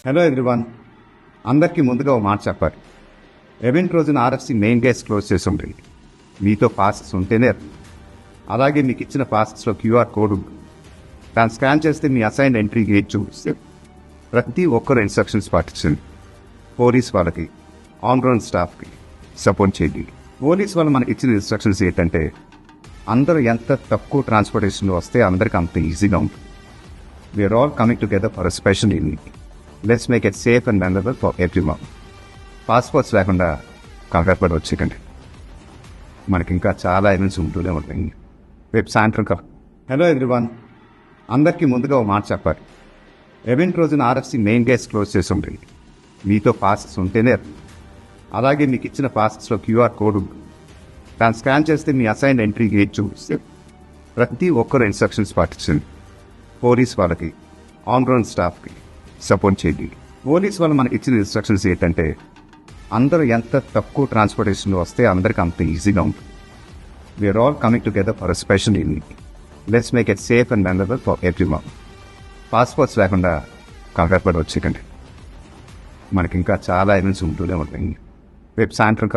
Hello everyone, అందరికీ ముందుగా ఒక మాట చెప్పాలి. ఈవెంట్ రోజున ఆర్ఎఫ్సి మెయిన్ గేట్స్ క్లోజ్ చేసి ఉంటుంది. మీతో పాసెస్ ఉంటేనే, అలాగే మీకు ఇచ్చిన పాసెస్లో క్యూఆర్ కోడ్ ఉంది. దాన్ని స్కాన్ చేస్తే మీ అసైన్ ఎంట్రీ గేట్ చూపిస్తుంది. ప్రతి ఒక్కరు ఇన్స్ట్రక్షన్స్ పాటించండి. పోలీస్ వాళ్ళకి, ఆన్ గ్రౌండ్ స్టాఫ్కి సపోర్ట్ చేయండి. పోలీస్ వాళ్ళు మనకి ఇచ్చిన ఇన్స్ట్రక్షన్స్ ఏంటంటే, అందరూ ఎంత తక్కువ ట్రాన్స్పోర్టేషన్లో వస్తే అందరికీ అంత ఈజీగా ఉంటుంది. We're all coming together for special evening. Let's make it safe and memorable for everyone. Passports లేకుండా కంగారు పడి వచ్చేకండి. మనకి ఇంకా చాలా ఈవెంట్స్ ఉంటూనే ఉంటాయి. రేపు సాయంత్రం హలో ఎవ్రీవన్, అందరికీ ముందుగా ఒక మాట చెప్పాలి. ఈవెంట్ రోజున ఆర్ఎఫ్సి మెయిన్ గేట్స్ క్లోజ్ చేసి ఉంటుంది. మీతో పాసెస్ ఉంటేనే, అలాగే మీకు ఇచ్చిన పాసెస్లో క్యూఆర్ కోడ్ ఉంది. దాన్ని స్కాన్ చేస్తే మీ అసైన్ ఎంట్రీ గేట్ చూపిస్తుంది. ప్రతి ఒక్కరు ఇన్స్ట్రక్షన్స్ పాటించండి. పోలీస్ వాళ్ళకి, ఆన్ గ్రౌండ్ స్టాఫ్కి సపోర్ట్ చేయండి. పోలీస్ వాళ్ళు మనకి ఇచ్చిన ఇన్స్ట్రక్షన్స్ ఏంటంటే, అందరూ ఎంత తక్కువ ట్రాన్స్పోర్టేషన్లో వస్తే అందరికీ అంత ఈజీగా ఉంటుంది. We're all coming together for special evening. Let's make it safe and memorable for everyone. Passports లేకుండా కంగారు పడి వచ్చేకండి. మనకి ఇంకా చాలా ఈవెంట్స్ ఉంటూనే ఉంటాయి. రేపు సాయంత్రం